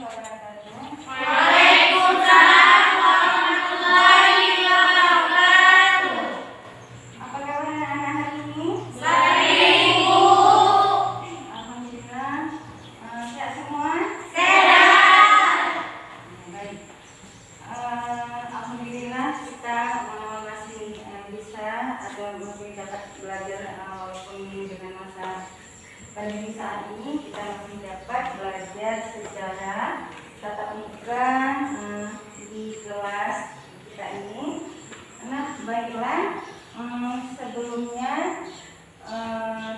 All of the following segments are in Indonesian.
wabarakatuh. Waalaikumsalam warahmatullahi wabarakatuh. Apa kabar anak-anak hari ini? Baik, Bu. Alhamdulillah. Sehat semua? Sehat. Baik. Alhamdulillah kita masih bisa atau masih dapat belajar walaupun dengan masa pandemi saat ini kita masih dapat belajar sejarah tatap muka di kelas kita ini. Nah, baiklah, sebelumnya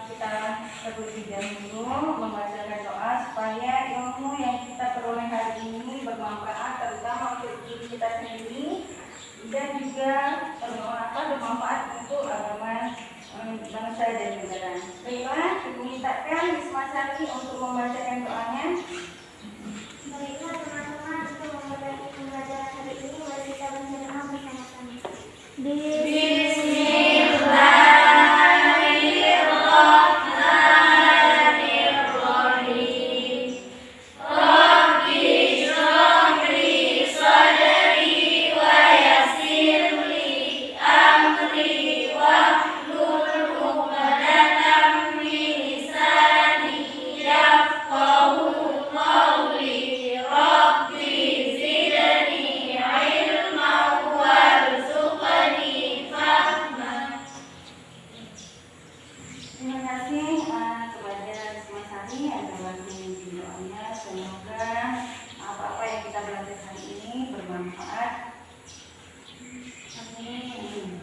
kita terlebih dahulu membacakan doa supaya ilmu yang kita peroleh hari ini bermanfaat terutama untuk diri kita sendiri dan juga bermanfaat untuk agama bangsa dan negara. Baiklah, Ibu mintakan Risma Sari untuk membacakan doanya. Baiklah teman-teman, untuk memulai pembelajaran hari ini, mari kita berdoa bersama-sama. Terima kasih kepada Risma Sari adalah pemimpin doanya. Semoga apa-apa yang kita belajar hari ini bermanfaat. Amin.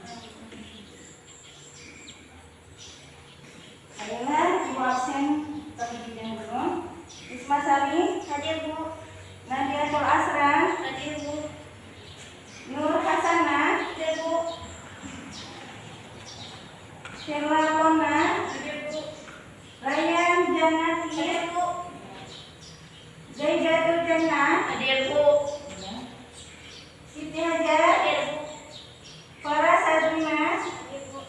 Adalah Ibu absen terlebih dahulu. Risma Sari, Hadir, Bu. Nadiatul Asra, Hadir, Bu. Nur Hasanah, Hadir, Bu. Sheila Lona, Hadir, Bu. Rayyan Janati, Hadir, Bu. Zaidatul Jannah, Hadir, Bu. Siti Hajar, Hadir, Bu. Farah Sabrina, Hadir, Bu.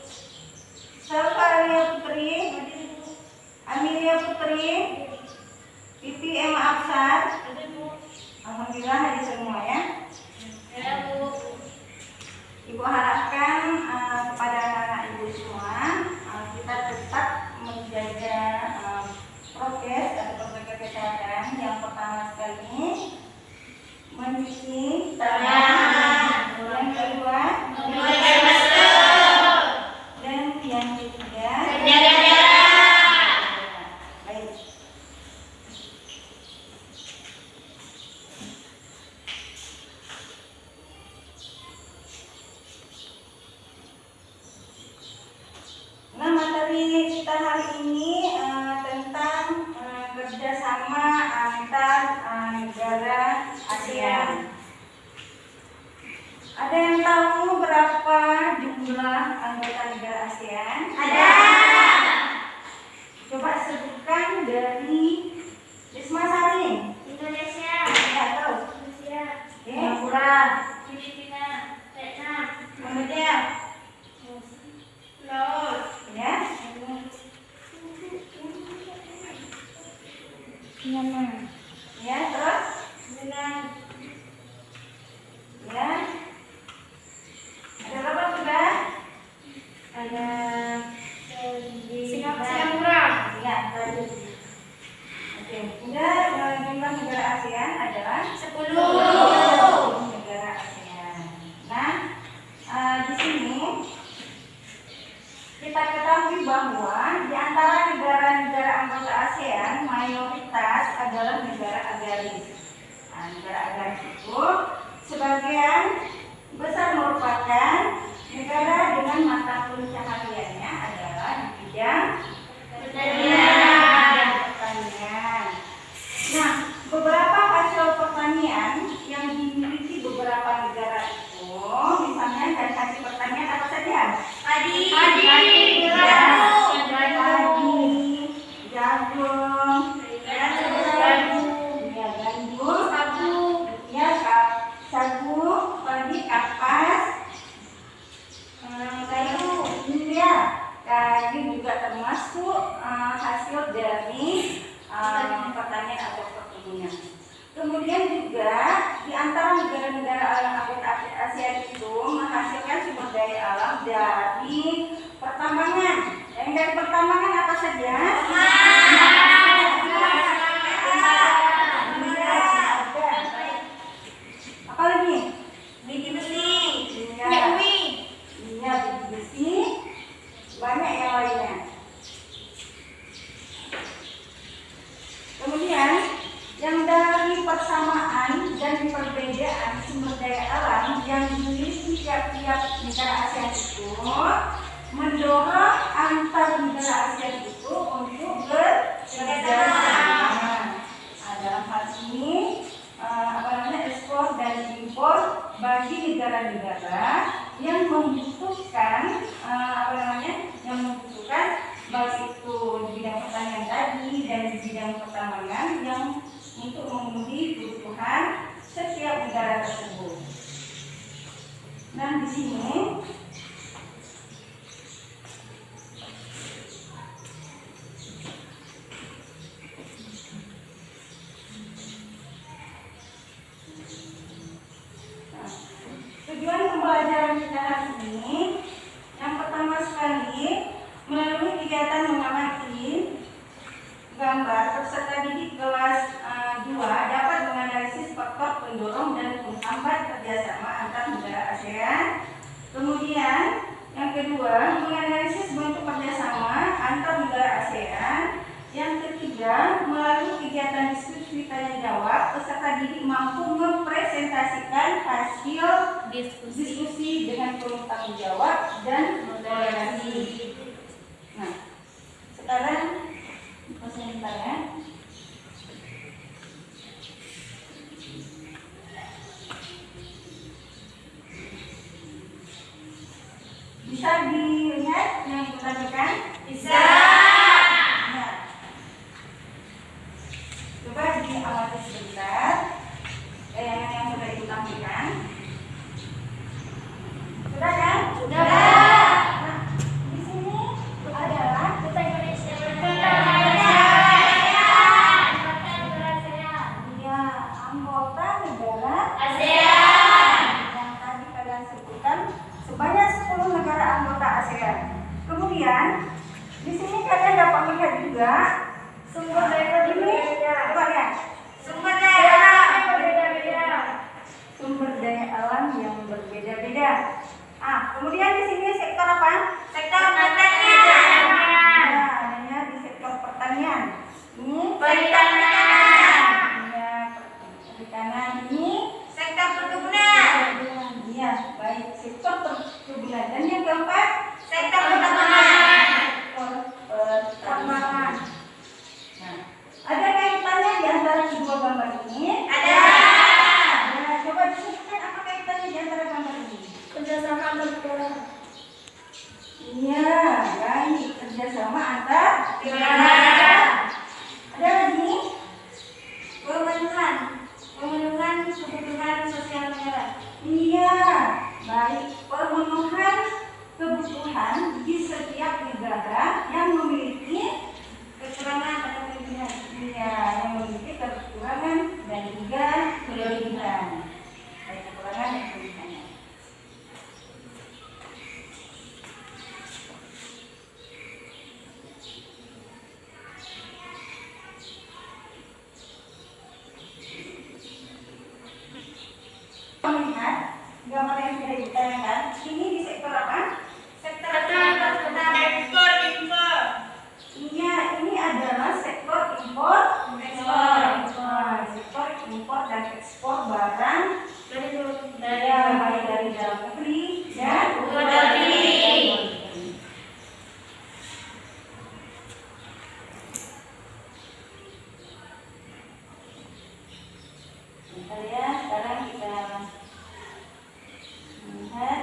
Salfaria Putri, Hadir, Bu. Amelia Putri, Pipi Emma Absar. Hadir, Bu. Alhamdulillah hadir semua ya. Ya, Bu. Ibu harapkan kepada anak-anak ibu semua kita tetap menjaga prokes atau protokol kesehatan. Yang pertama sekali mencuci tangan, yang kedua Memakai masker. dan yang ketiga Menjaga jarak. baik. Nah, materi kita hari ini tentang kerjasama antar negara ASEAN. Ada yang tahu berapa jumlah anggota negara ASEAN? Ada. Coba sebutkan dari Risma Sari. Indonesia. Ya, tahu. Rusia. Singapura, Filipina. Vietnam. Malaysia, Laos. ya. Myanmar. Ya, terus Brunei. ya. Ada berapa sudah? Ada Singapura. Singapura. Ya, tadi. Oke, sudah jumlah negara ASEAN adalah 10. negara ASEAN. Nah, di sini kita ketahui bahwa di antara negara-negara anggota ASEAN mayoritas adalah negara agraris. Nah, negara agraris itu sebagian besar merupakan negara dengan mata pencahariannya adalah di bidang Pertanian. pertanian. Nah, beberapa hasil pertanian yang dimiliki beberapa negara itu, misalnya dari hasil pertanian apa saja? Padi. Jagung, ya gandum, ya sagu, padi, kapas, kayu, ya kayu juga termasuk hasil kesamaan dan perbedaan sumber daya alam yang dimiliki tiap-tiap negara ASEAN itu mendorong antar negara ASEAN itu untuk bekerjasama. Nah, dalam hal ini ekspor dan impor bagi negara-negara yang membutuhkan baik itu di bidang pertanian tadi dan di bidang pertambangan yang untuk memenuhi kebutuhan setiap negara tersebut. Nah, di sini tujuan pembelajaran kita hari ini yang pertama sekali melalui kegiatan mengamati gambar peserta didik kelas 2 dapat menganalisis faktor pendorong dan penghambat kerjasama antar negara ASEAN. Kemudian yang kedua menganalisis bentuk kerjasama antar negara ASEAN. Yang ketiga melalui kegiatan diskusi tanya jawab peserta didik mampu mempresentasikan hasil diskusi dengan penuh tanggung jawab dan toleransi. Nah, sekarang sebentar ya. Bisa dilihat yang diperhatikan? Bisa. Nah, coba diamati sebentar. Yang sudah ibu tampilkan. Sudah kan? Sudah. Sebanyak 10 negara anggota ASEAN. Kemudian di sini kalian dapat melihat juga sumber daya ini. Coba lihat. Sumber daya alam yang berbeda-beda. Sumber daya alam yang berbeda-beda. Kemudian di sini sektor apa? Sektor pertanian. Adanya di sektor pertanian. Ini perikanan. Ya, perikanan ini sektor perkebunan. Ya, baik, sektor perkebunan. Dan yang keempat, sektor pertambangan. Nah, ada kaitannya di antara kedua gambar ini? Ada. Nah, coba disebutkan apa kaitannya di antara gambar ini? Kerjasama antar negara. Iya, baik, kerjasama antar negara. Ada lagi? Pemenuhan kebutuhan sosial negara. Iya, baik, pemenuhan kebutuhan di setiap negara yang memiliki kekurangan pada kelebihan. Iya, yang memiliki kekurangan dan juga kelebihan. Baik, kekurangan dan kelebihannya. Melihat gambar yang sudah ditayangkan, ini di sektor apa? Sektor ekspor impor. Iya, ini adalah sektor impor ekspor. Sektor impor dan ekspor barang dari dalam negeri dan luar negeri. Bentar ya, sekarang kita melihat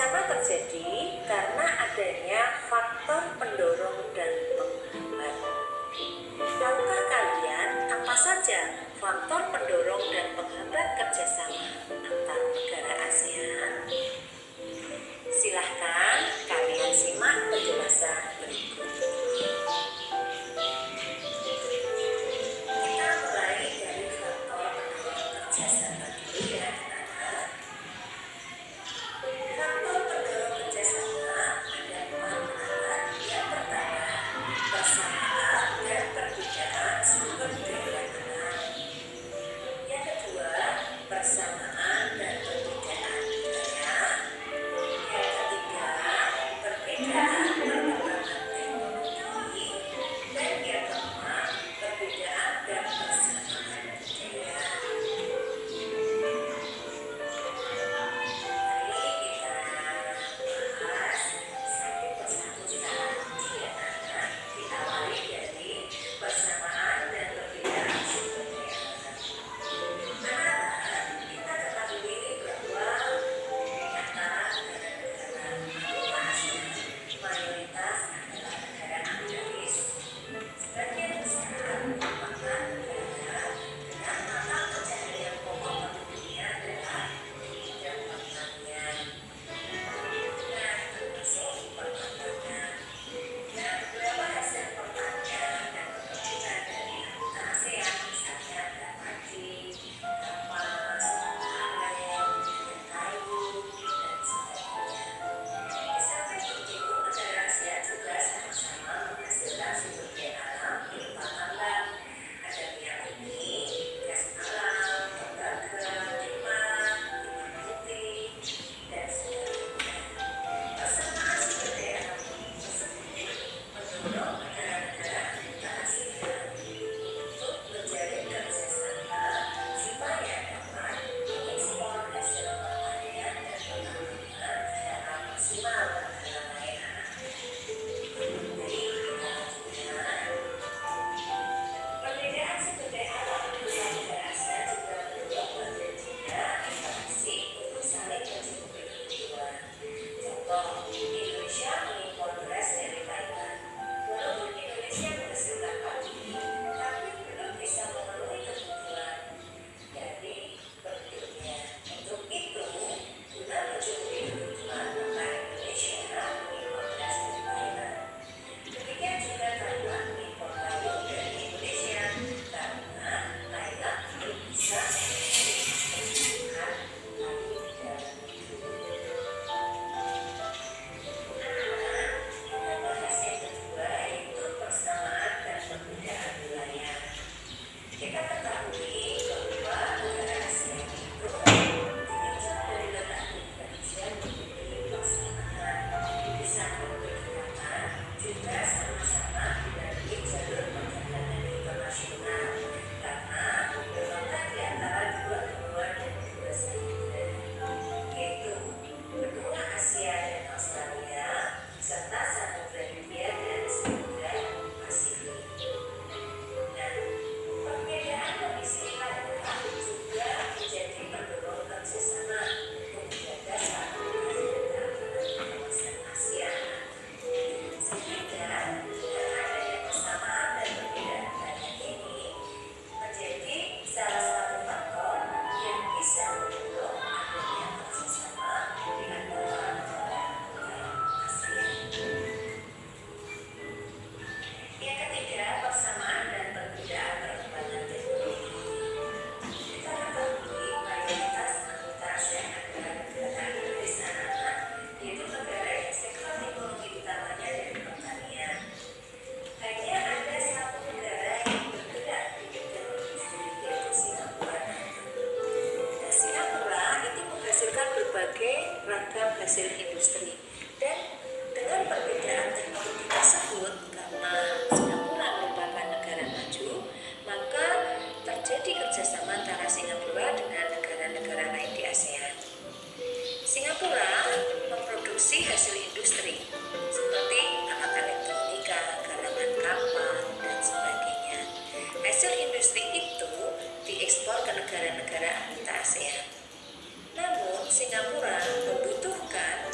kerjasama terjadi karena adanya faktor pendorong dan penghambat. Tahukah kalian apa saja faktor pendorong dan penghambat kerjasama antar negara ASEAN? Silahkan kalian simak penjelasan berikut. Kita mulai dari faktor pendorong kerjasama dulu ya. Faktor pendorong kerjasama ada 4. Yang pertama, persamaan dan perbedaan sumber daya alam. Yang kedua, persamaan dan perbedaan budaya. Yang ketiga, perbedaan perkembangan teknologi. Dan yang keempat, perbedaan dan persamaan budaya. Mari kita bahas satu persatu saja ya anak. Diawali dari persamaan dan perbedaan sumber daya alam. Anak-anak, kita ketahui bahwa di antara negara-negara anggota ASEAN, mayoritas adalah negara agraris. Sebagian besar merupakan negara dengan mata pencaharian pokok penduduknya adalah di bidang pertanian. Nah, termasuk pertambangan. Nah, beberapa hasil pertanian dan perkebunan dari anggota ASEAN misalnya ada padi, kapas, aren, kayu, dan sebagainya. Di samping itu, negara ASEAN juga sama-sama menghasilkan sumber daya alam berupa tambang. Ada minyak bumi, gas alam, tembaga, timah putih, dan sebagainya. Persamaan sumber daya alam tersebut mendorong negara-negara anggota ASEAN untuk menjalin kerjasama supaya dapat mengekspor hasil pertanian dan pertambangan secara maksimal ke negara lain. Jadi kita lanjutkan. Perbedaan sumber daya alam antar negara ASEAN juga mendorong terjadinya interaksi untuk saling mencukupi kebutuhan. Contoh, Indonesia mengimpor beras dari Thailand. Walaupun Indonesia menghasilkan padi, tapi belum bisa memenuhi kebutuhan dari penduduknya. Untuk itu, guna mencukupi kebutuhan, maka Indonesia mengimpor beras dari Thailand. Demikian juga Thailand mengimpor kayu dari Indonesia karena Thailand belum bisa memenuhi kebutuhan kayu di dalam negeri. Anak-anak, kita bahas yang kedua yaitu persamaan dan perbedaan wilayah. Kita ketahui bahwa negara ASEAN itu dipicu dari letak geografisnya memiliki persamaan. Di samping berdekatan, juga sama-sama dilalui jalur perdagangan internasional karena terletak di antara dua benua dan dua samudera, yaitu benua Asia dan Australia serta Samudra Hindia dan Samudra Pasifik. Nah, perbedaan kondisi wilayah juga menjadi pendorong kerjasama untuk menjaga stabilitas dan keamanan di kawasan ASEAN. Sehingga dengan adanya persamaan dan perbedaan wilayah ini menjadi salah satu faktor yang bisa mendorong adanya kerjasama di antara negara-negara ASEAN. Yang ketiga, persamaan dan perbedaan perkembangan teknologi. Kita ketahui mayoritas anggota ASEAN adalah negara agraris anak-anak, yaitu negara yang sektor teknologi utamanya dari pertanian. Hanya ada satu negara yang bergerak di bidang industri, yaitu Singapura. Nah, Singapura itu menghasilkan berbagai ragam hasil industri. Dan dengan perbedaan teknologi tersebut, karena Singapura merupakan negara maju, maka terjadi kerjasama antara Singapura dengan negara-negara lain di ASEAN. Singapura memproduksi hasil industri seperti alat elektronika, galangan kapal, dan sebagainya. Hasil industri itu diekspor ke negara-negara anggota ASEAN. Namun, Singapura membutuhkan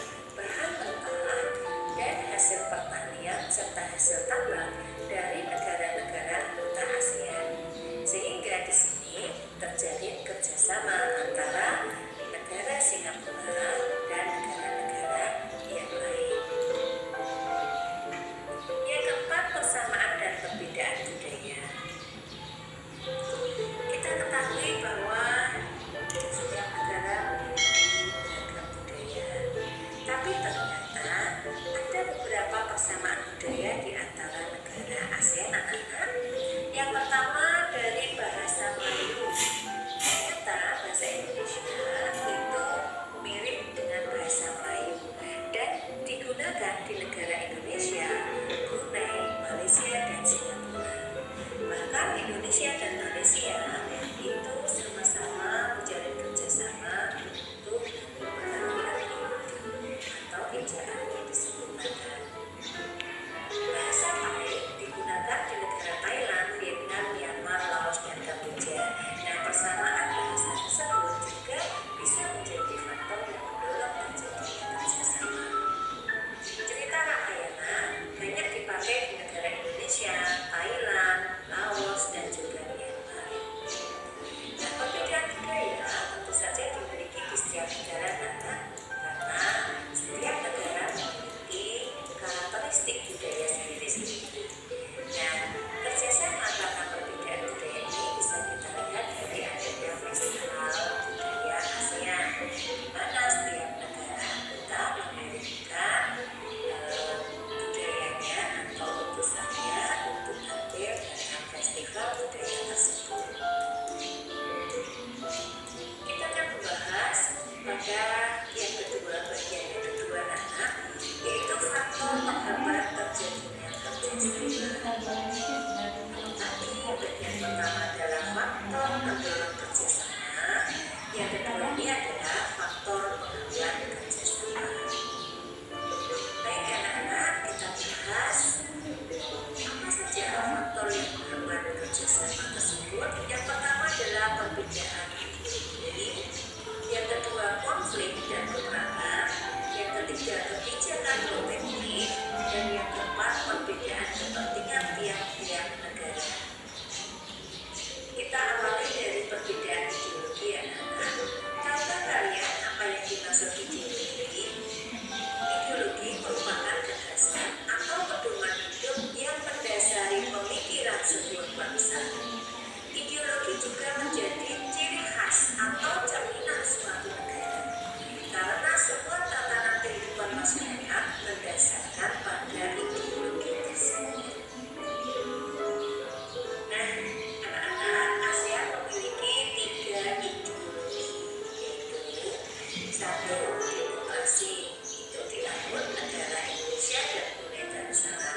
Satu, demokrasi, itu dianut negara Indonesia dan Brunei Darussalam.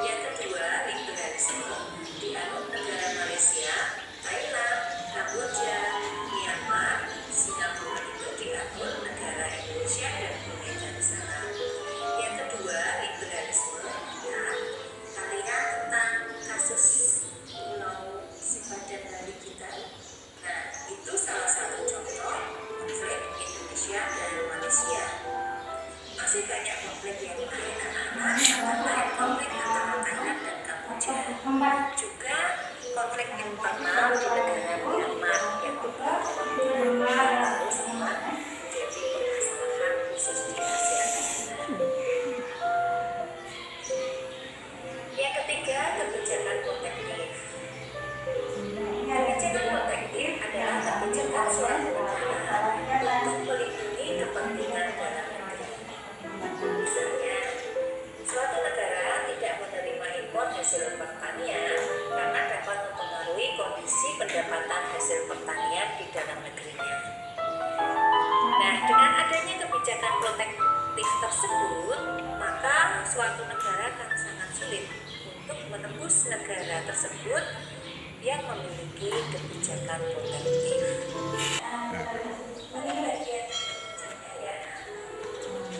Yang kedua, liberalisme, dianut negara Malaysia, Thailand, Kamboja, Myanmar, Singapura itu dianut negara Indonesia dan Brunei Darussalam. Yang kedua, liberalisme, ya, kalian tentang kasus Pulau Sipadan Bali kita. Nah, itu salah satu contoh konflik Indonesia dan Malaysia. Masih banyak konflik yang lain anak-anak, antara konflik antara Thailand dan Kamboja. Juga konflik internal di negara Myanmar yang beberapa lalu sempat menjadi permasalahan khusus di Asia Tenggara. Yang ketiga, kebijakan protektif. Kebijakan protektif adalah kebijakan suatu negara untuk melindungi kepentingan dalam negeri. Misalnya, suatu negara tidak menerima impor hasil pertanian karena dapat mempengaruhi kondisi pendapatan hasil pertanian di dalam negerinya. Nah, dengan adanya kebijakan protektif tersebut, maka suatu negara akan sangat sulit untuk menembus negara tersebut yang memiliki kebijakan protektif. Pada bagian ya,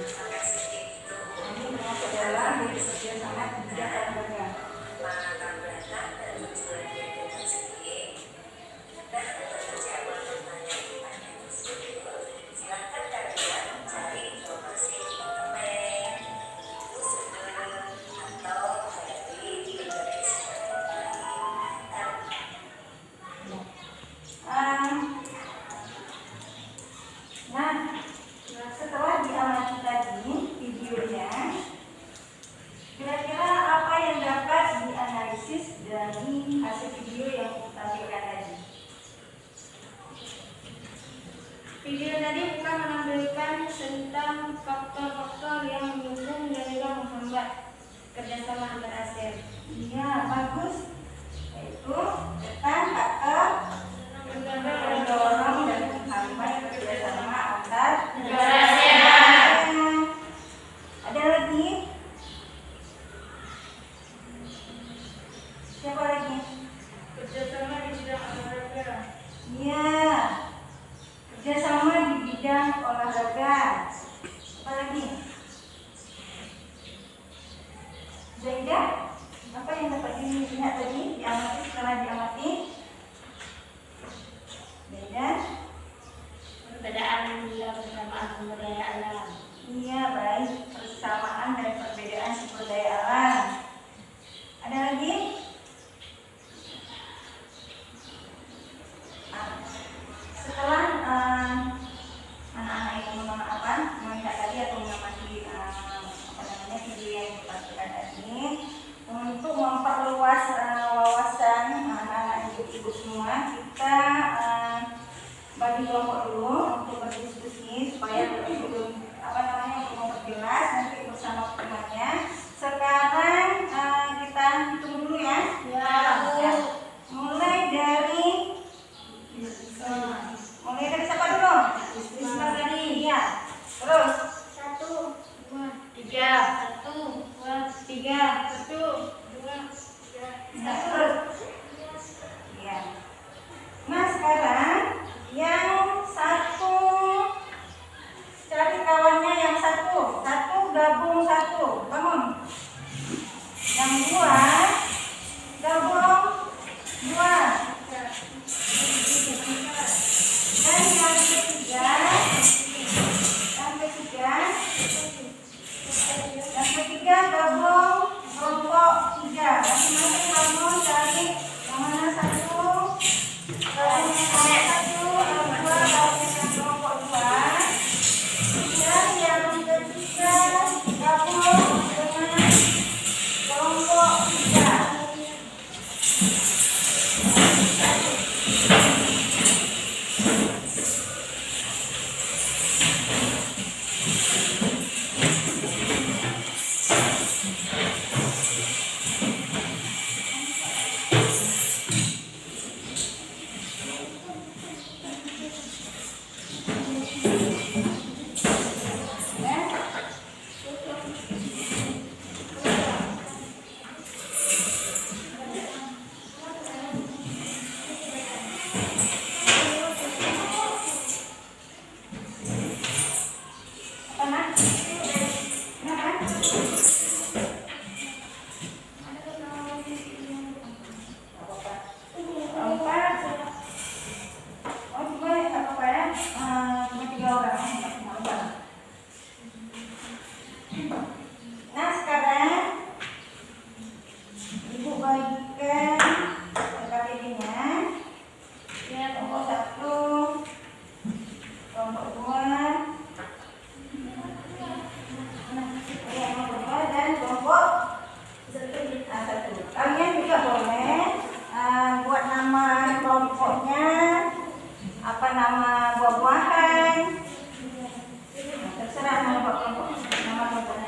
sampai sini itu Adalah kerjasama kebijakan negara. latar belakang dan tujuannya dengan sini. Dan untuk menjawab pertanyaan-pertanyaan tersebut, silakan kalian mencari informasi di internet, Google, atau dari internet Nah, setelah diamati tadi videonya, kira-kira apa yang dapat dianalisis dari hasil video yang kita tampilkan tadi? Video tadi bukan menampilkan tentang faktor-faktor yang mendukung dan juga menghambat kerjasama antar ASEAN. Iya, bagus. Yaitu tentang faktor mendorong dan menghambat kerjasama antar negara ASEAN. Ada lagi? Siapa lagi? Kerjasama di bidang olahraga. Iya, kerjasama di bidang olahraga. Apa lagi? Zaida, apa yang dapat dilihat tadi? Diamati, setelah diamati. Zaida? Perbedaan nilai persamaan sumber daya alam. Iya, baik. Persamaan dan perbedaan sumber daya alam. Ada lagi? Setelah anak-anak ini Kenapa? Nah, sekarang Ibu bagikan KTP-nya. Kelompok 1, kelompok 2, dan kelompok 1. Kalian juga boleh buat nama kelompoknya, apa nama buah-buahan. Terserah nama kelompoknya apa.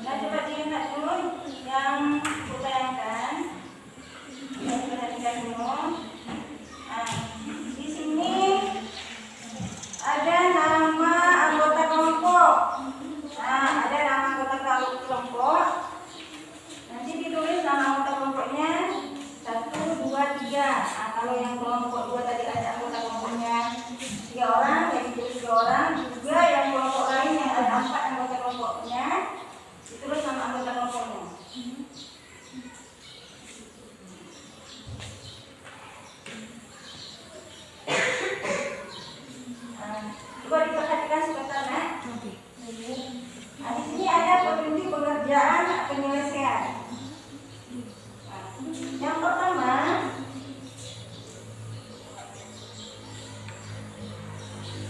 Nah, coba diingat dulu yang kutayangkan. Perhatikan dulu. Nah, di sini ada nama anggota kelompok. Nah, ada nama anggota kelompok. Nanti ditulis nama anggota kelompoknya 1, 2, 3. Nah, kalau yang kelompok 2 tadi ada anggota kelompoknya 3 orang, yang ditulis 3 orang. Juga yang kelompok lain yang ada 4 anggota kelompoknya, ditulis nama anggota kelompoknya. Coba diperhatikan sebentar, Nak. Nah, di sini ada petunjuk pengerjaan penyelesaian. Nah, yang pertama,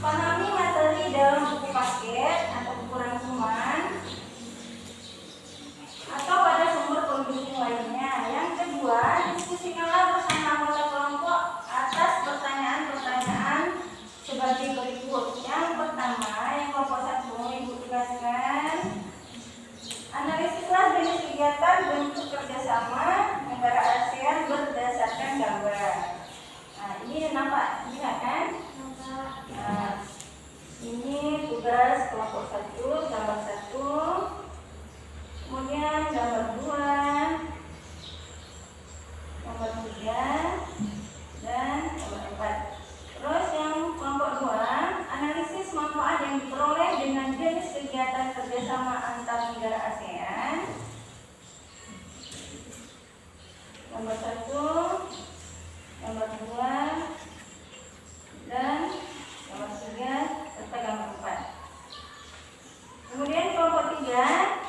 pahami materi dalam buku paket atau buku rangkuman atau pada sumber pembimbing lainnya. Yang kedua, diskusikanlah bersama anggota kelompok atas pertanyaan-pertanyaan sebagai berikut. Yang pertama, yang kelompok 1, Ibu tugaskan analisislah jenis kegiatan bentuk kerjasama negara ASEAN berdasarkan gambar. Nah, ini nampak, lihat kan? Nah, ini tugas kelompok 1, gambar 1, kemudian gambar 2, gambar 3, dan gambar 4. Terus yang kelompok 2, analisis manfaat yang diperoleh dengan jenis kegiatan kerjasama antar negara ASEAN. Gambar 1, gambar 2, dan gambar 3, serta gambar 4. Kemudian kelompok 3,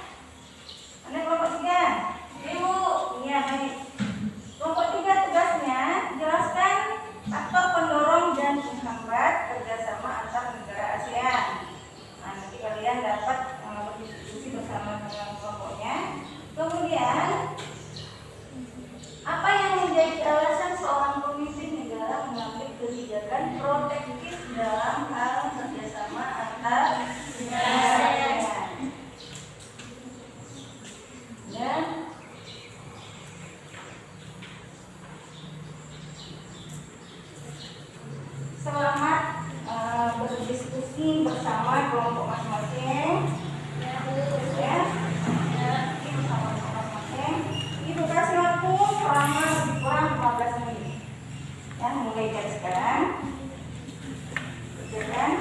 mana kelompok 3? Ibu. Iya, baik. Kelompok 3 tugasnya jelaskan faktor pendorong dan penghambat kerjasama antar negara ASEAN. Nah, nanti kalian dapat berdiskusi bersama dengan kelompoknya. Kemudian, apa yang menjadi alasan seorang pemimpin negara mengambil kebijakan protektif dalam hal kerjasama antar negara ASEAN? Dan selamat berdiskusi bersama kelompok masing-masing. Ya, ini bersama kelompok masing-masing. Ini durasi waktu selama lebih kurang 15 menit. Ya, mulai dari sekarang. Kerjakan.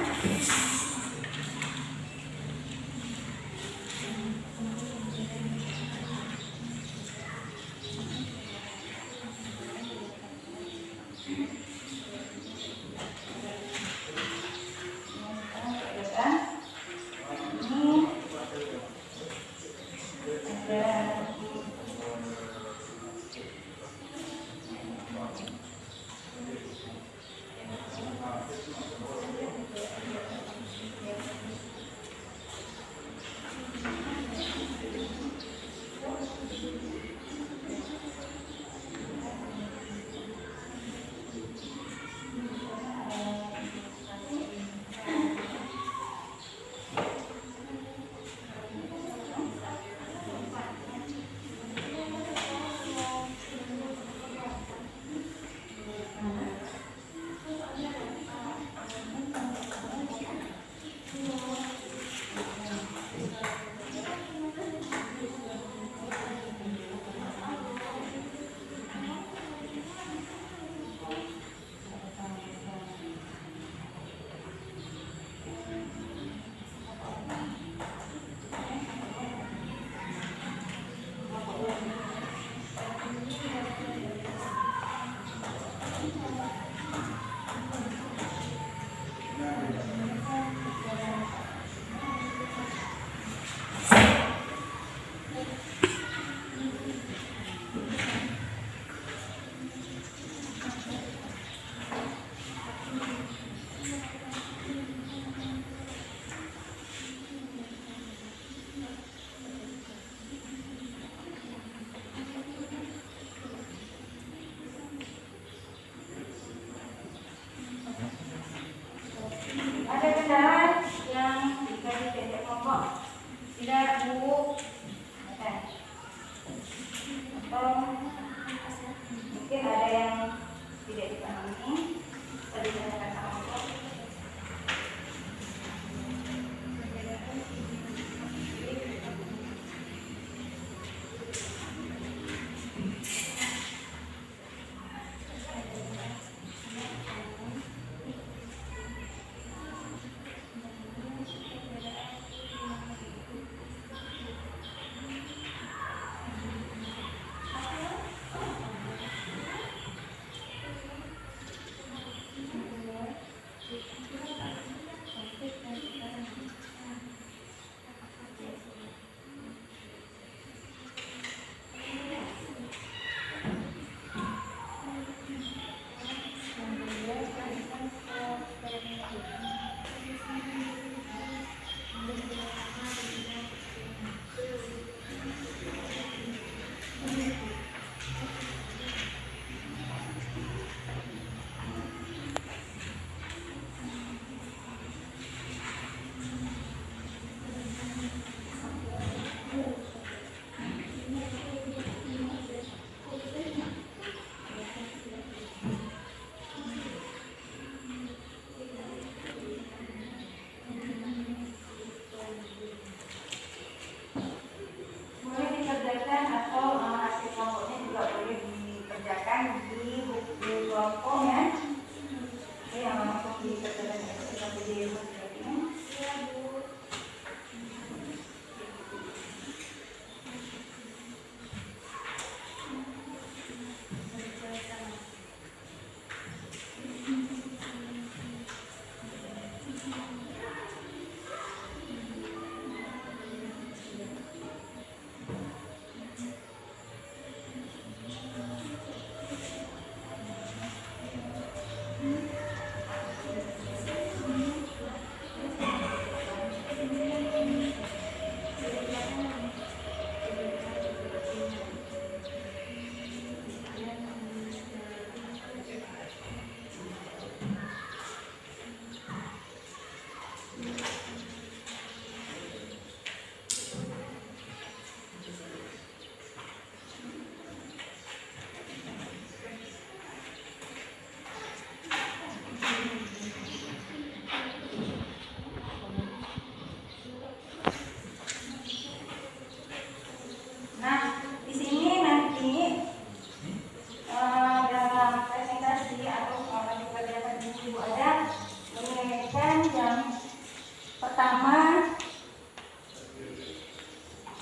pertama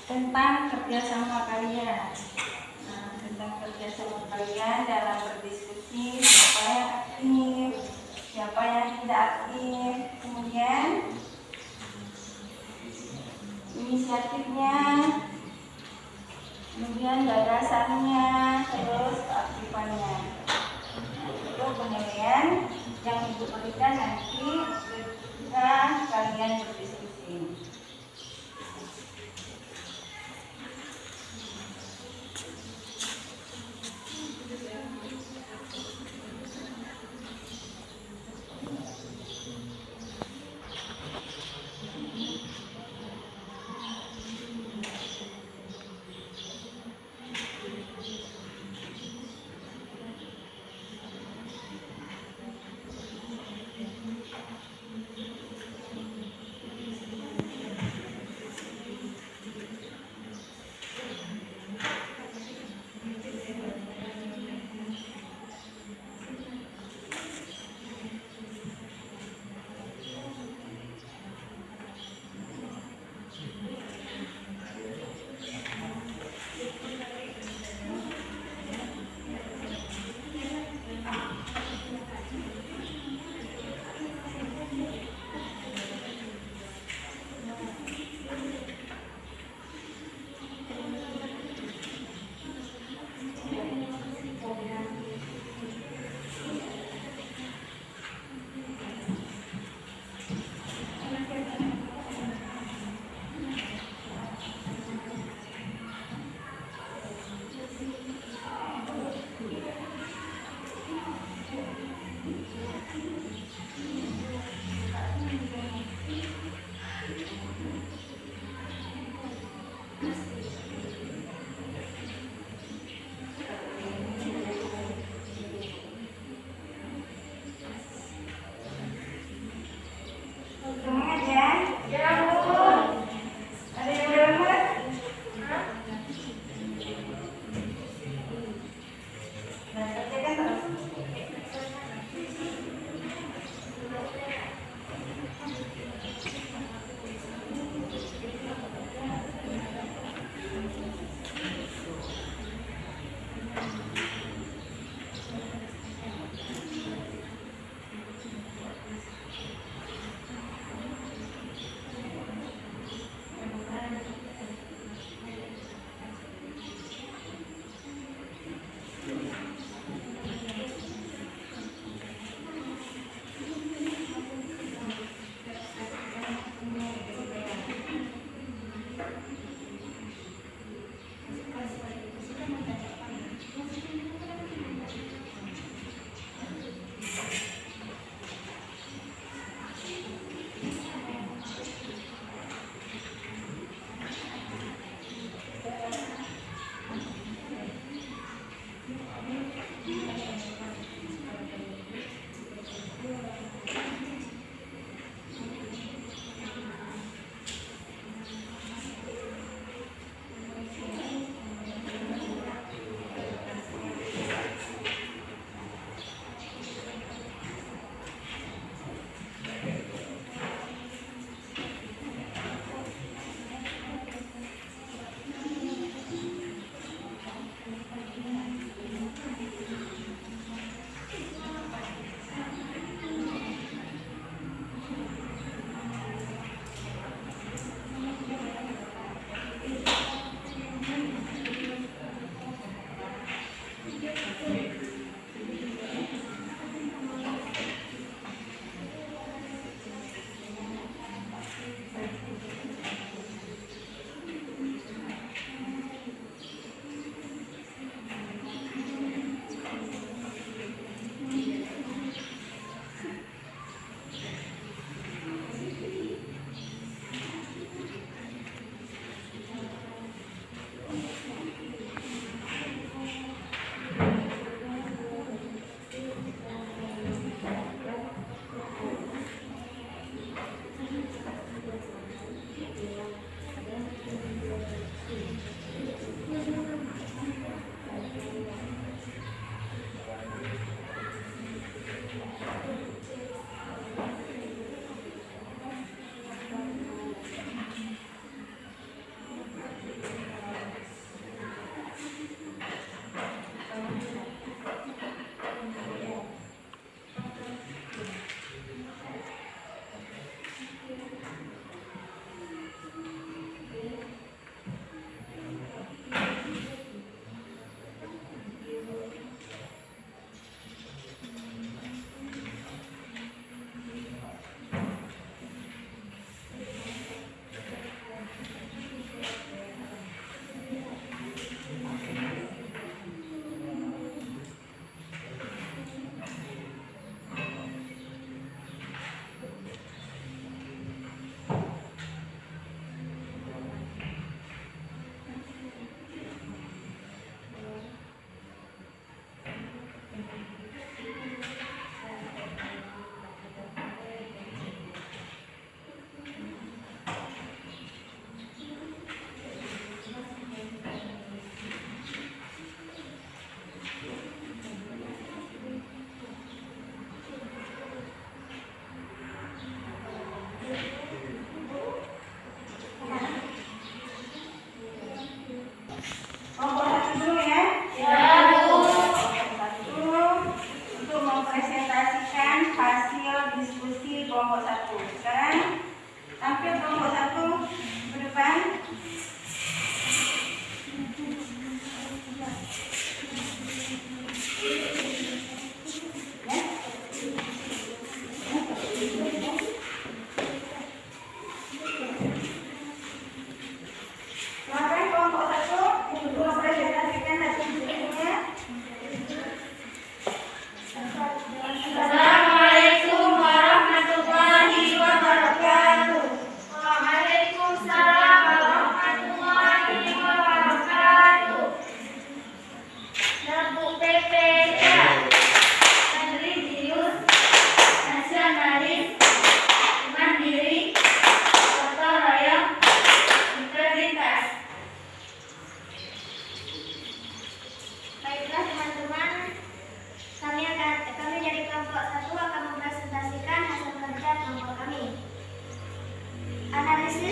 tentang kerjasama kalian. Nah, tentang kerjasama kalian dalam berdiskusi, siapa yang aktif, siapa yang tidak aktif, kemudian inisiatifnya, kemudian gagasannya, terus keaktifannya. Nah, itu penilaian yang ibu berikan nanti ketika kalian berdiskusi.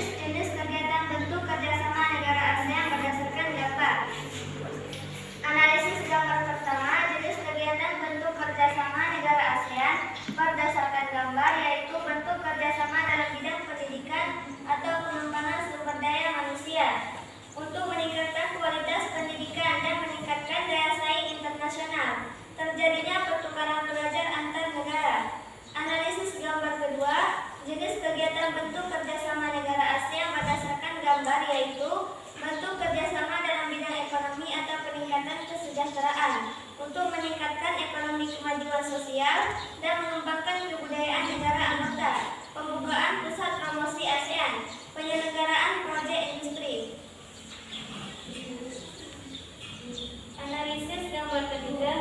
Analisis jenis kegiatan bentuk kerjasama negara ASEAN berdasarkan gambar. Analisis gambar pertama, jenis kegiatan bentuk kerjasama negara ASEAN berdasarkan gambar, yaitu bentuk kerjasama dalam bidang pendidikan atau pengembangan sumber daya manusia untuk meningkatkan kualitas pendidikan dan meningkatkan daya saing internasional. Terjadinya pertukaran belajar antar negara. Analisis gambar kedua, jenis kegiatan bentuk kerjasama negara ASEAN berdasarkan gambar, yaitu bentuk kerjasama dalam bidang ekonomi atau peningkatan kesejahteraan untuk meningkatkan ekonomi kemajuan sosial dan mengembangkan kebudayaan negara anggota, pembukaan pusat promosi ASEAN, penyelenggaraan proyek industri. Analisis gambar ketiga,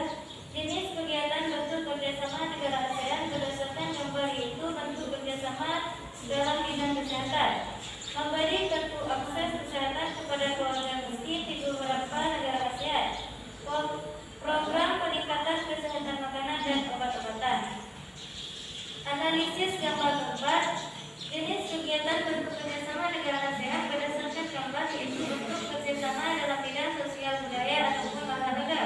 jenis kegiatan bentuk kerjasama negara ASEAN berdasarkan gambar, yaitu bentuk kerjasama dalam bidang kesehatan, memberi kartu akses kesehatan kepada keluarga miskin di beberapa negara ASEAN, program peningkatan kesehatan makanan dan obat-obatan. Analisis gambar keempat, jenis kegiatan bentuk kerjasama negara ASEAN berdasarkan gambar, yaitu bentuk kerjasama dalam bidang sosial budaya ataupun olahraga,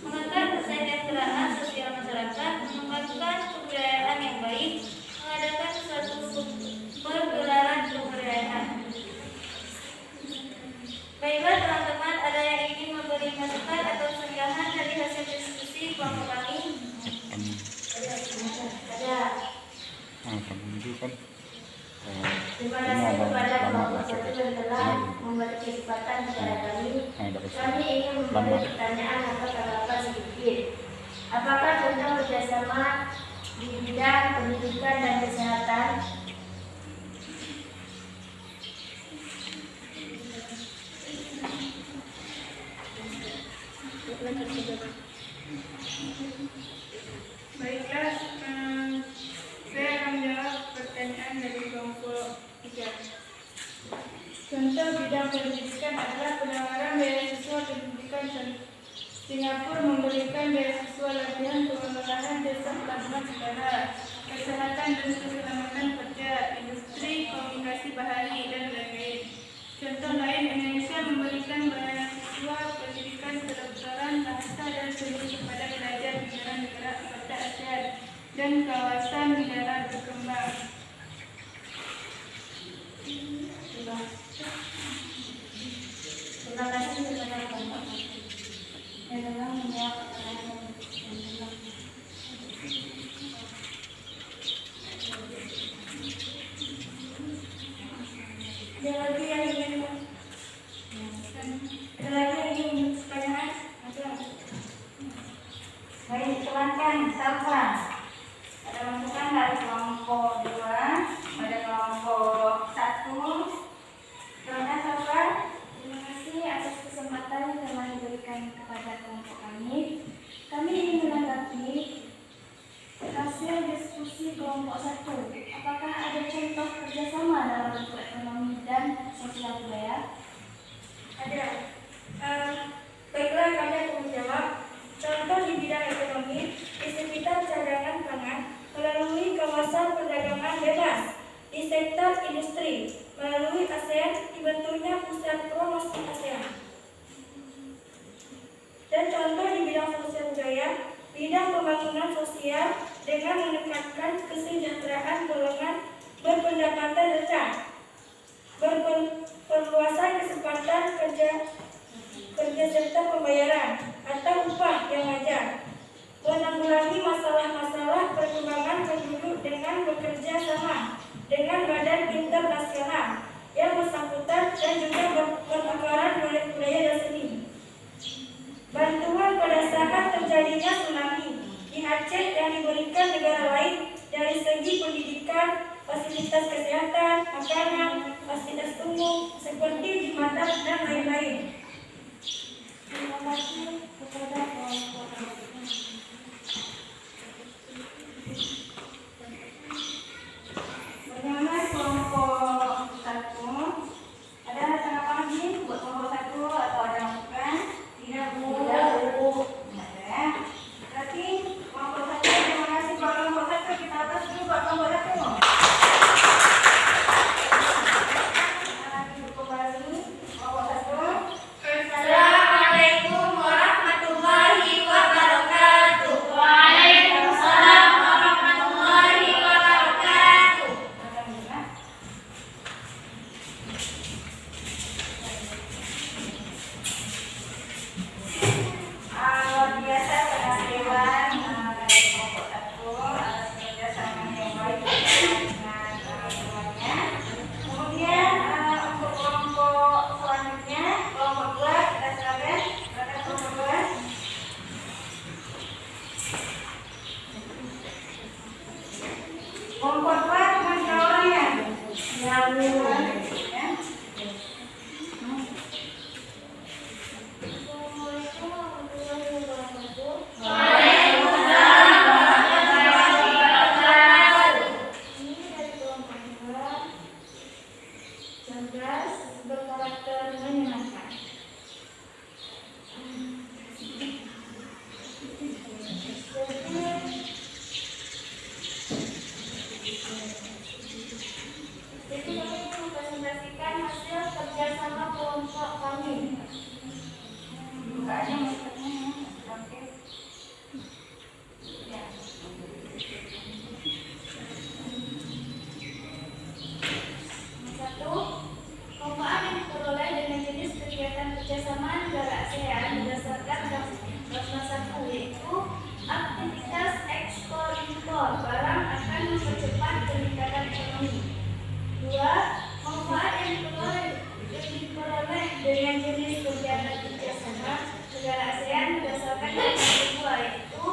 mengangkat kesejahteraan sosial masyarakat, mengembangkan kebudayaan yang baik, mengadakan suatu pergelaran kebudayaan. Baiklah teman-teman, ada yang ingin memberi masukan atau sanggahan dari hasil diskusi kelompok kami? Ada. Terima kasih kepada kelompok satu yang telah memberi kesempatan kepada kami. Kami ingin memberi pertanyaan atau tanggapan sedikit. Apakah tentang kerjasama di bidang pendidikan dan kesehatan Baiklah, saya akan menjawab pertanyaan dari kelompok 3. Contoh bidang pendidikan adalah penawaran beasiswa pendidikan. Singapura memberikan beasiswa latihan pengelolaan desa pelabuhan udara, kesehatan dan keselamatan kerja, industri komunikasi bahari, dan lain-lain. Contoh lain, Indonesia memberikan beasiswa pendidikan kedokteran, bahasa dan seni kepada pelajar negara-negara anggota ASEAN dan kawasan negara berkembang. Terima kasih kepada kelompok yang telah menjawab pertanyaan yang telah. Ada lagi yang ingin pertanyaan? Baik, silakan Salva. Ada masukan dari kelompok 2, ada kelompok 1. Silakan Salva. Terima kasih atas kesempatan yang telah diberikan kepada kelompok kami. Kami ingin menanggapi hasil diskusi kelompok 1. Apakah ada contoh kerjasama dalam bentuk ekonomi dan sosial budaya? Ada. Baiklah, kami akan menjawab. Contoh di bidang ekonomi, di sekitar cadangan pangan melalui kawasan perdagangan bebas, di sektor industri melalui ASEAN dibentuknya pusat promosi ASEAN. Dan contoh di bidang sosial budaya, bidang pembangunan sosial dengan meningkatkan kesejahteraan golongan berpendapatan rendah, perluasan kesempatan kerja serta pembayaran atau upah yang wajar, menanggulangi masalah-masalah perkembangan penduduk dengan bekerja sama dengan badan internasional yang bersangkutan dan juga berpengalaman budaya dan seni. Bantuan pada saat terjadinya tsunami di Aceh yang diberikan negara lain dari segi pendidikan, fasilitas kesehatan, makanan, fasilitas umum seperti jembatan dan lain-lain. Terima kasih kepada kelompok. Bagaimana kelompok 1? Ada tanggapan lagi buat kelompok 1 atau ada masukan? Tidak, Bu. Ada. Berarti kelompok 1, terima kasih buat kelompok 1. Kita atas dulu buat kelompok 1. Ya. Cerdas, berkarakter menyenangkan. Jadi kami mempresentasikan hasil kerjasama kelompok kami. Bukaannya maksudnya ya. Oke. Ya. Satu, manfaat yang diperoleh dengan jenis kegiatan kerjasama negara ASEAN berdasarkan Dasar 1, yaitu aktivitas ekspor impor barang akan mempercepat peningkatan ekonomi. Dua, manfaat yang diperoleh dengan jenis kegiatan kerjasama negara ASEAN berdasarkan Dasar 2, yaitu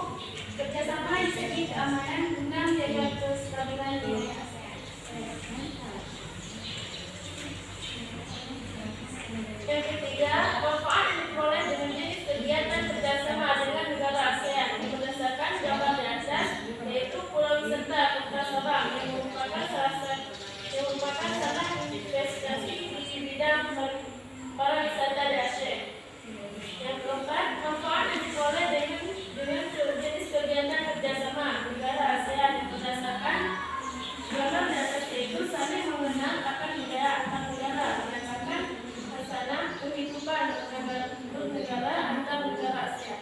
kerjasama di segi keamanan guna menjaga kestabilan wilayah ASEAN. Yang ketiga, manfaat yang diperoleh dengan jenis kegiatan kerjasama dengan negara ASEAN berdasarkan gambar di atas, yaitu pulau wisata Kota Sabang yang merupakan salah investasi di bidang pariwisata di Aceh. Yang keempat, manfaat yang diperoleh dengan jenis kegiatan kerjasama negara ASEAN berdasarkan gambar di atas, yaitu saling mengenal akan budaya antar negara berdasarkan hasanah kehidupan negara antar negara ASEAN.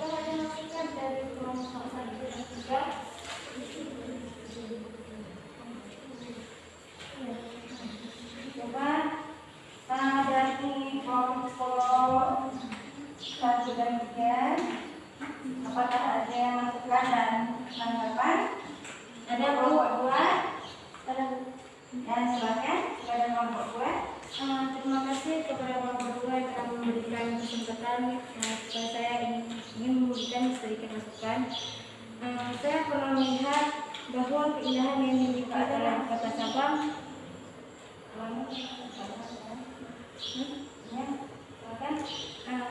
Ada masukan dari kelompok 1 dan 3. Coba dari kelompok 1 dan 3, apakah ada yang masukan dan tanggapan? Ada kelompok 2? Ada. Dan silakan kepada kelompok 2. Terima kasih kepada kelompok 2 yang telah memberikan kesempatan supaya saya ingin memberikan sedikit masukan. Saya pernah melihat bahwa keindahan yang dimiliki oleh Kota Sabang.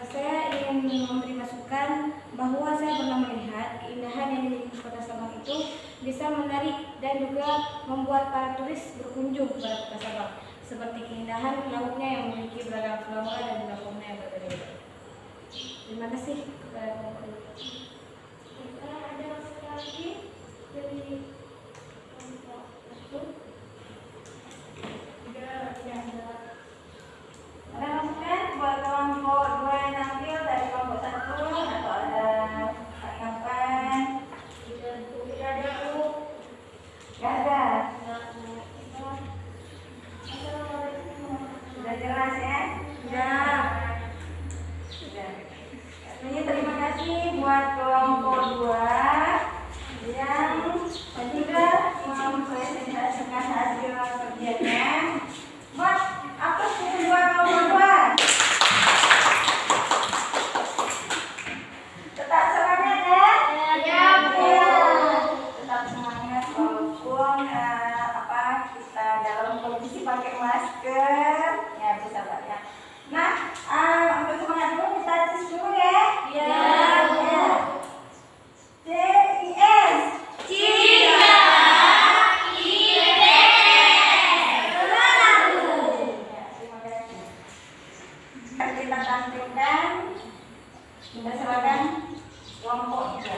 Saya ingin memberi masukan bahwa saya pernah melihat keindahan yang dimiliki Kota Sabang itu bisa menarik dan juga membuat para turis berkunjung kepada Kota Sabang, seperti keindahan lautnya yang memiliki beragam flora dan juga fauna yang berbeda-beda. Terima kasih kepada kelompok ini. Ada masukan lagi dari kelompok 1? Tidak ada. Ada masukan buat kelompok 2 yang tampil dari kelompok 1 atau ada tanggapan? Tidak ada. Tidak ada. Sudah jelas ya? Sudah. Jadi terima kasih buat kelompok 2 yang sudah mempresentasikan hasil kerjanya. Buat apa sih buat kelompok 2? Tetap semangat ya? Ya, Bu. Tetap semangat walaupun kita dalam kondisi pakai masker. Ya bisa Pak ya. Nah, untuk semangat dulu kita tes dulu ya. Ya. CIS. Cinta. Kita tampilkan, kita serahkan kelompok 3.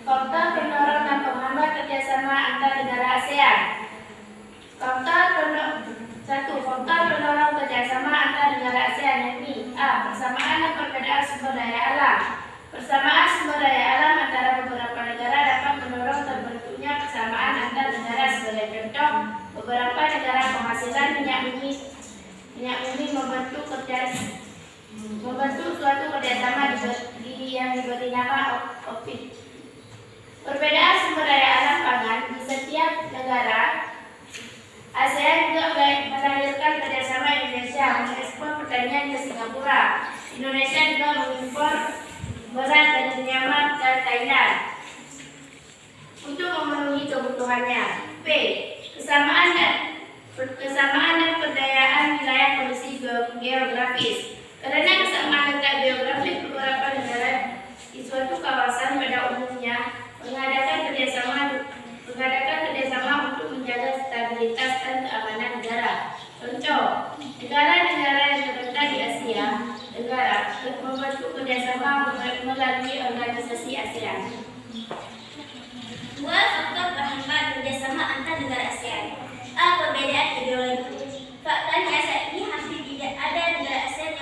Faktor pendorong dan penghambat kerjasama antar negara ASEAN. Faktor pendorong kerjasama antar negara ASEAN yakni A. Persamaan dan perbedaan sumber daya alam. Persamaan sumber daya alam antara beberapa negara dapat mendorong terbentuknya persamaan antar negara. Sebagai contoh, beberapa negara penghasilan minyak bumi membentuk suatu kerjasama yang diberi nama OPEC. Perbedaan sumber daya alam pangan di setiap negara ASEAN juga melahirkan kerjasama Indonesia mengekspor pertanian ke Singapura. Indonesia juga mengimpor beras dari Myanmar dan Thailand untuk memenuhi kebutuhannya. B. Kesamaan dan perdayaan wilayah kondisi geografis. Karena kesamaan letak geografis beberapa negara di suatu kawasan pada umumnya mengadakan kerjasama untuk menjaga stabilitas dan keamanan negara. Contoh, negara-negara yang terletak di Asia Tenggara membentuk kerjasama melalui organisasi ASEAN. 2. Faktor penghambat kerjasama antar negara ASEAN. A. Perbedaan ideologi. Faktanya saat ini hampir tidak ada negara ASEAN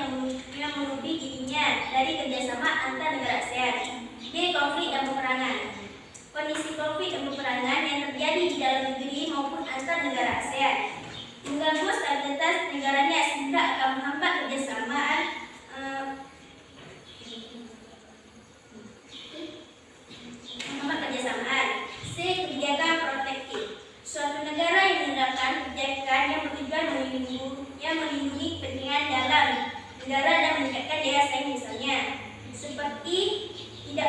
yang menutupi dirinya dari kerjasama antar negara ASEAN. B. Konflik dan peperangan. Kondisi konflik dan peperangan yang terjadi di dalam negeri maupun antar negara ASEAN mengganggu stabilitas negaranya sehingga akan menghambat kerjasaan. C. Kebijakan protektif. Suatu negara yang menerapkan kebijakan yang bertujuan melindungi kepentingan dalam negara dan meningkatkan daya saing misalnya, seperti tidak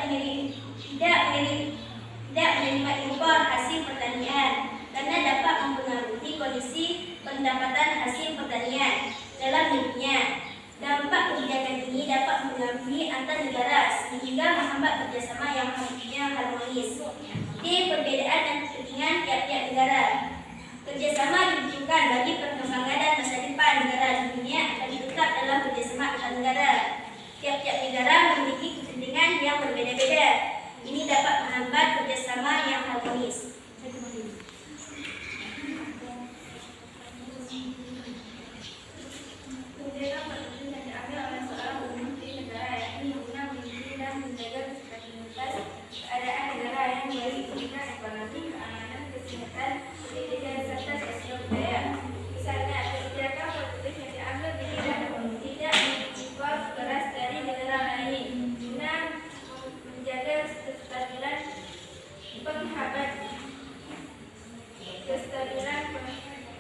menerima impor hasil pertanian karena dapat mempengaruhi kondisi pendapatan hasil pertanian dalam negerinya. Dampak kebijakan ini dapat mempengaruhi antar negara sehingga menghambat kerjasama yang harmonis. D. Perbedaan dan kepentingan tiap-tiap negara. Kerjasama dibutuhkan bagi perkembangan dan masa depan negara di dunia akan tetap dalam kerjasama antar negara. Tiap-tiap negara memiliki kepentingan yang berbeda-beda. Ini dapat menghambat kerjasama yang harmonis. Kebijakan penting yang diambil oleh seorang pemimpin negara yakni guna melindungi dan menjaga stabilitas keadaan negara yang baik, pendidikan, ekonomi, keamanan, kesehatan, pendidikan serta sosial budaya. Misalnya, kebijakan politik yang diambil tidak mengimpor beras dari negara lain guna menjaga kestabilan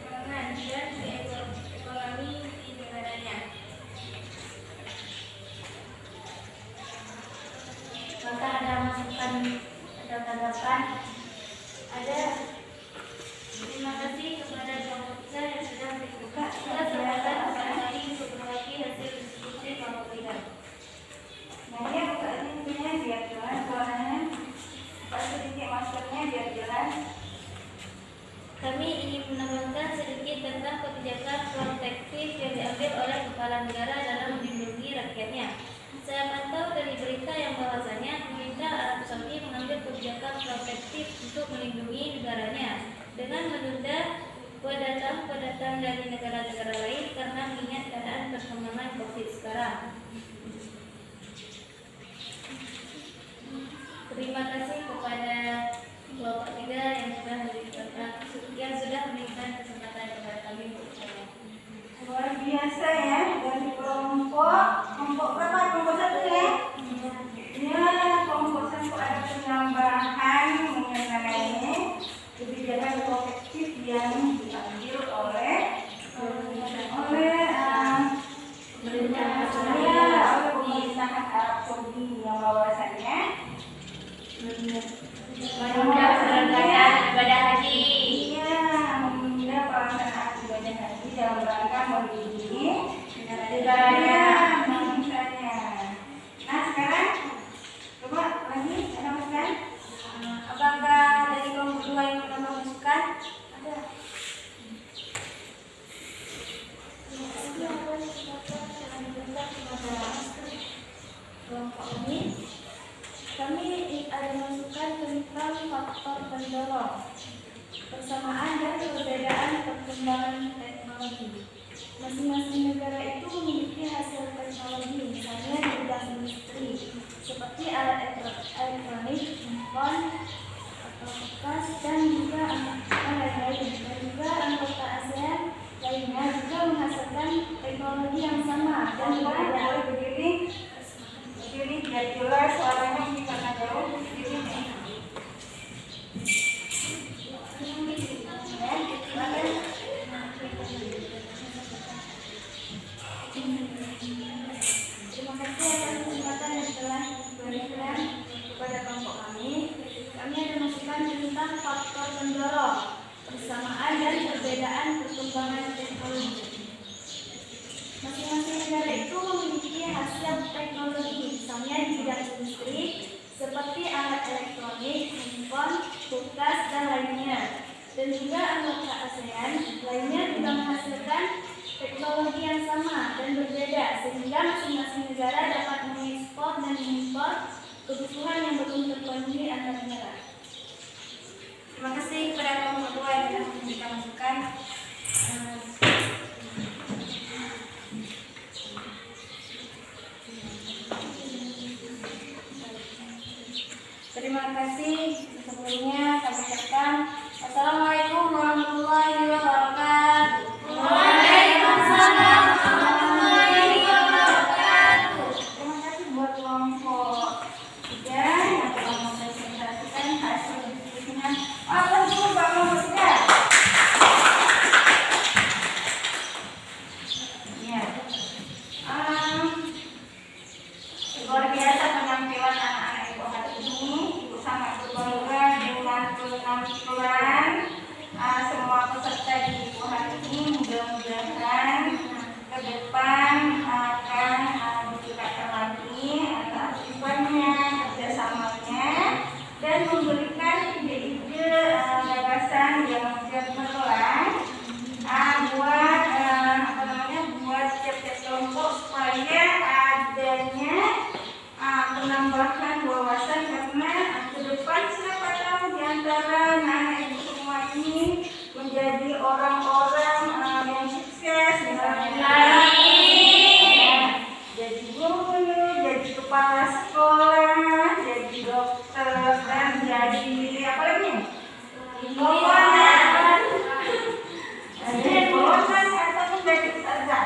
pangan dan ekonomi di negaranya. Maka ada masukan atau tanggapan? Ada. Terima kasih kepada kelompok 3 yang sudah membuka. Kita silakan kembali untuk mengetahui hasil diskusi kelompok 3. Nah, ini buka linknya biar jelas soalnya. Buka sedikit maksudnya biar jelas. Kami ingin menambahkan sedikit tentang kebijakan protektif yang diambil oleh kepala negara dalam melindungi rakyatnya. Saya pantau dari berita yang bahwasanya pemerintah Arab Saudi mengambil kebijakan protektif untuk melindungi negaranya dengan menunda pendatang dari negara-negara lain karena mengingat keadaan perkembangan COVID sekarang. Terima kasih kepada kelompok 3 yang sudah memberikan kesempatan kepada kami untuk bertanya. Luar biasa ya, dari kelompok berapa? Kelompok 1 ya? Ya, kelompok 1 ada penambahan mengenai kebijakan protektif yang diambil oleh pemerintahan Arab Saudi yang bahwasannya persamaan dan perbedaan perkembangan teknologi. Masing-masing negara itu memiliki hasil teknologi, misalnya di bidang industri, seperti alat elektronik, handphone, atau bekas, dan juga lain-lain. Dan juga anggota ASEAN lainnya juga menghasilkan teknologi yang sama dan berbeda. berdiri biar jelas suaranya ini karena jauh berdiri. Terima kasih atas kesempatan yang telah diberikan kepada kelompok kami. Kami akan masukan tentang faktor pendorong, persamaan dan perbedaan perkembangan teknologi. Masing-masing negara itu memiliki hasil teknologi, misalnya di bidang industri, seperti alat elektronik, handphone, kulkas, dan lainnya. Dan juga anggota ASEAN lainnya juga menghasilkan teknologi yang sama dan berbeda, sehingga masing-masing negara dapat mengekspor dan mengimpor kebutuhan yang belum terpenuhi antar negara. Terima kasih kepada kelompok 2 yang telah memberikan masukan. Terima kasih. Sebelumnya kami ucapkan Assalamualaikum warahmatullahi wabarakatuh. Waalaikumsalam warahmatullahi wabarakatuh. Terima kasih buat kelompok 3 yang telah mempresentasikan hasil diskusinya. Apa dulu Pak kelompok 3? Ya. Luar biasa penampilan anak-anak ibu hari ini. Ibu sangat berbangga dengan penampilan semua peserta di ibu hari ini. Mudah-mudahan ke depan akan ditingkatkan lagi keaktifannya, kerjasamanya, dan memberikan ide-ide gagasan yang cemerlang buat buat tiap-tiap kelompok supaya adanya penambahan wawasan, karena ke depan siapa tahu di antara anak ibu semua ini menjadi orang-orang yang sukses, misalnya jadi guru, jadi kepala sekolah, jadi dokter, dan jadi apa lagi? Jadi bosan ataupun jadi ustazah.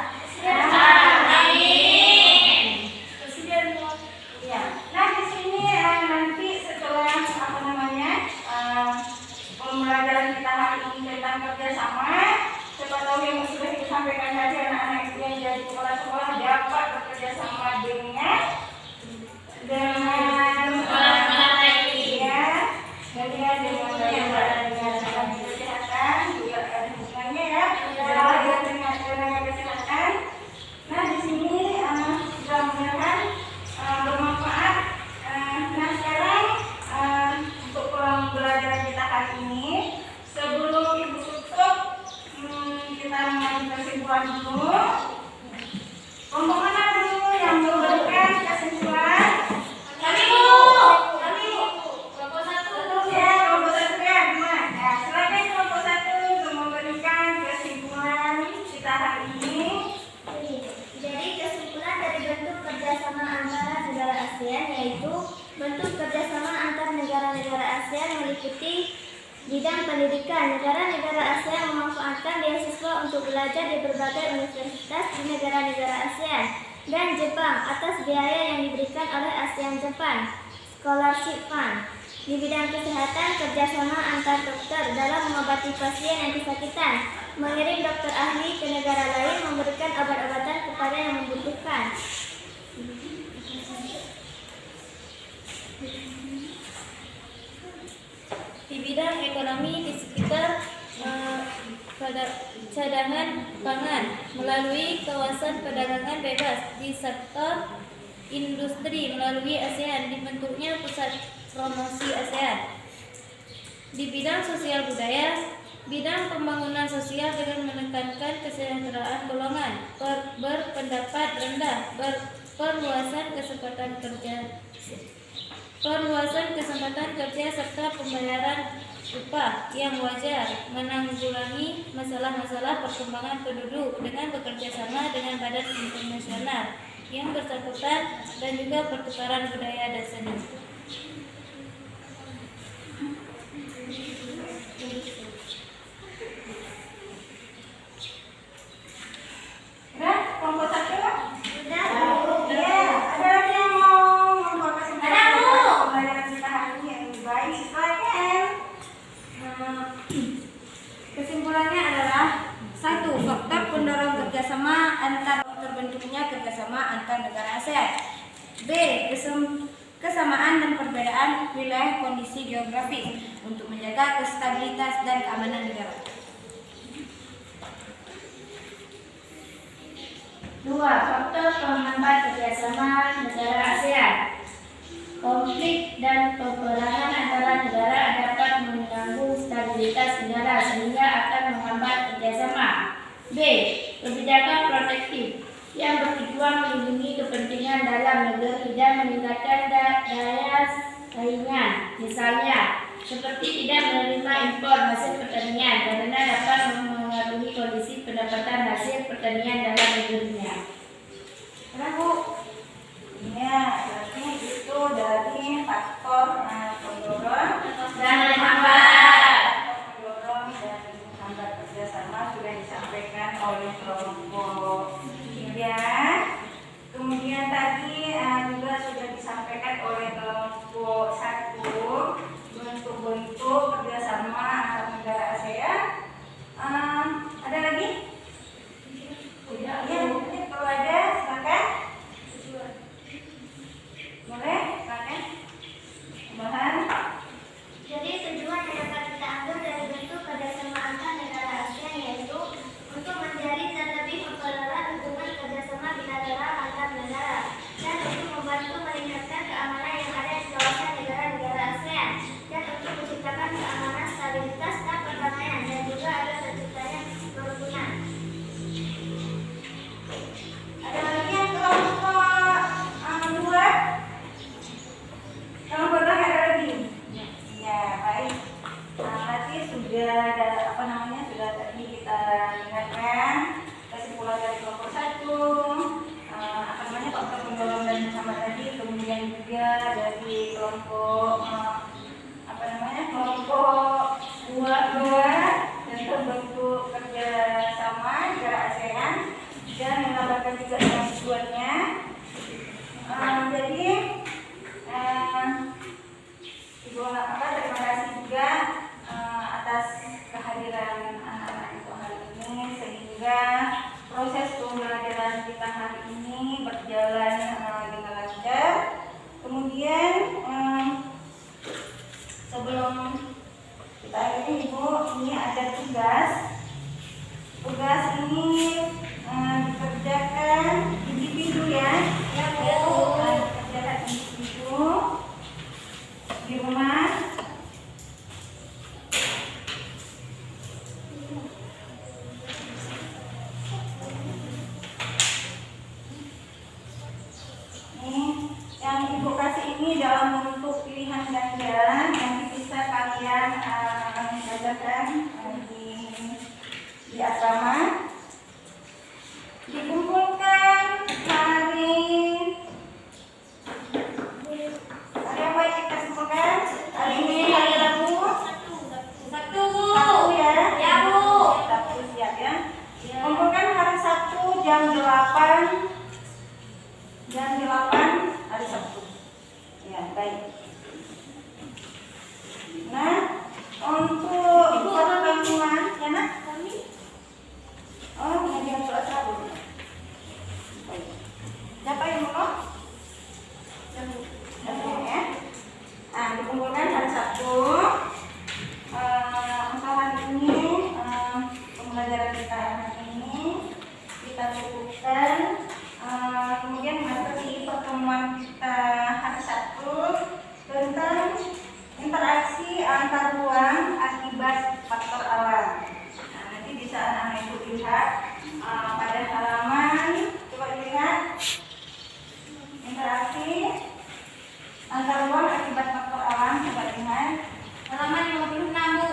Ya. Nah di sini nanti setelah pembelajaran kita hari ini tentang kerjasama, siapa tahu yang sudah disampaikan tadi anak-anak yang jadi kepala sekolah dapat bekerja sama dengan kesehatan juga ada hubungannya ya, belajar dengan tenaga kesehatan. Nah di sini mudah-mudahan bermanfaat. Nah sekarang untuk pembelajaran kita hari ini, sebelum ibu tutup, kita mengambil kesimpulan dulu. Kelompok mana dulu yang memberikan kesimpulan? Kami kelompok 1 ya, kelompok 1 ya, gimana? Ya, silakan kelompok 1 untuk memberikan kesimpulan kita hari ini. Jadi kesimpulan dari bentuk kerjasama antara negara ASEAN yaitu bentuk kerjasama antar negara-negara ASEAN meliputi bidang pendidikan. Negara-negara ASEAN memanfaatkan beasiswa untuk belajar di berbagai universitas di negara-negara ASEAN dan Jepang atas biaya yang diberikan oleh ASEAN Japan Scholarship Fund. Di bidang kesehatan, kerjasama antar dokter dalam mengobati pasien yang kesakitan, mengirim dokter ahli ke negara lain, memberikan obat-obatan kepada yang membutuhkan. Di bidang ekonomi di sekitar cadangan pangan melalui kawasan perdagangan bebas, di sektor industri melalui ASEAN dibentuknya pusat promosi ASEAN. Di bidang sosial budaya, bidang pembangunan sosial dengan menekankan kesejahteraan golongan berpendapat rendah, perluasan kesempatan kerja serta pembayaran upah yang wajar, menanggulangi masalah-masalah perkembangan penduduk dengan bekerja sama dengan badan internasional yang bersangkutan dan juga pertukaran budaya dan seni. Udah, kelompok satu? Sudah. Iya, ada lagi yang mau memperkenalkan pembelajaran kita hari ini yang lebih baik? Silakan. Kesimpulannya adalah satu, faktor pendorong kerjasama antar terbentuknya kerjasama antar negara ASEAN. B, kesamaan dan perbedaan wilayah kondisi geografis untuk menjaga stabilitas dan keamanan negara. 2. Faktor penghambat kerjasama negara ASEAN. Konflik dan peperangan antara negara dapat mengganggu stabilitas negara sehingga akan menghambat kerjasama. B. Kebijakan protektif yang bertujuan melindungi kepentingan dalam negeri dan meningkatkan daya saingan, misalnya seperti tidak menerima impor hasil pertanian karena dapat mempengaruhi kondisi pendapatan hasil pertanian dalam negerinya. Kenapa, Bu? Iya, berarti itu dari faktor pendorong Dan menghambat. pendorong dan menghambat kerjasama sudah disampaikan oleh kelompok 3. Kemudian tadi juga sudah disampaikan oleh kelompok 1 bentuk-bentuk kerjasama antar negara ASEAN. Ada lagi? Tidak. Ya, mungkin kalau ada silakan. Boleh, silakan. Tambahan. Jadi tujuan yang dapat kita ambil dari bentuk kerjasama antar negara ASEAN yaitu untuk menjalin dan lebih mempererat hubungan kerjasama bilateral antar negara dan untuk membantu meningkatkan keamanan yang ada di kawasan negara-negara ASEAN dan untuk menciptakan keamanan, stabilitas, dan perdamaian dan juga ada terciptanya kerukunan. Ada lagi yang kelompok 2? Kelompok 2 ada lagi? Ya, baik. Berarti sudah sudah tadi kita dengarkan kesimpulan dari kelompok 1, faktor pendorong dan menghambat tadi, kemudian juga dari kelompok kelompok 2 tentang bentuk kerjasama negara ASEAN dan menambahkan juga dengan tujuannya. Jadi terima kasih juga atas kehadiran anak-anak itu hari ini sehingga proses pembelajaran kita hari ini berjalan dengan lancar. Kemudian sebelum kita akhiri, Ibu, ini ada tugas. Tugas ini dikerjakan individu ya. Ya, Bu. Dikerjakan individu di rumah. Yang Ibu kasih ini dalam bentuk pilihan ganjaran, nanti bisa kalian bacakan di asrama. Dikumpulkan hari yang baik kita kumpulkan hari ini hari Rabu. Sabtu ya. Ya, Bu. Sabtu siap ya. Kumpulkan hari Sabtu jam 8 hari Sabtu. Ya, baik. Nah, untuk pertemuan ya, Nak? Oh, pengajian sholat Rabu. Baik. Siapa yang mau? Ya. Nah, dikumpulkan hari Sabtu. Untuk hari ini pembelajaran kita hari ini kita cukupkan. Kemudian materi pertemuan kita hari Sabtu tentang interaksi antar ruang akibat faktor alam. Nah, nanti bisa anak-anak Ibu lihat pada halaman, coba dilihat interaksi antar ruang akibat faktor alam, coba lihat halaman 56.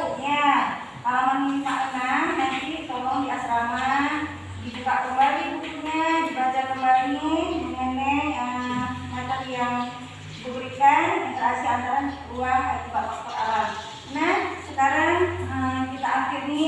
diberikan interaksi antara dua akibat faktor alam. Nah, sekarang kita akhiri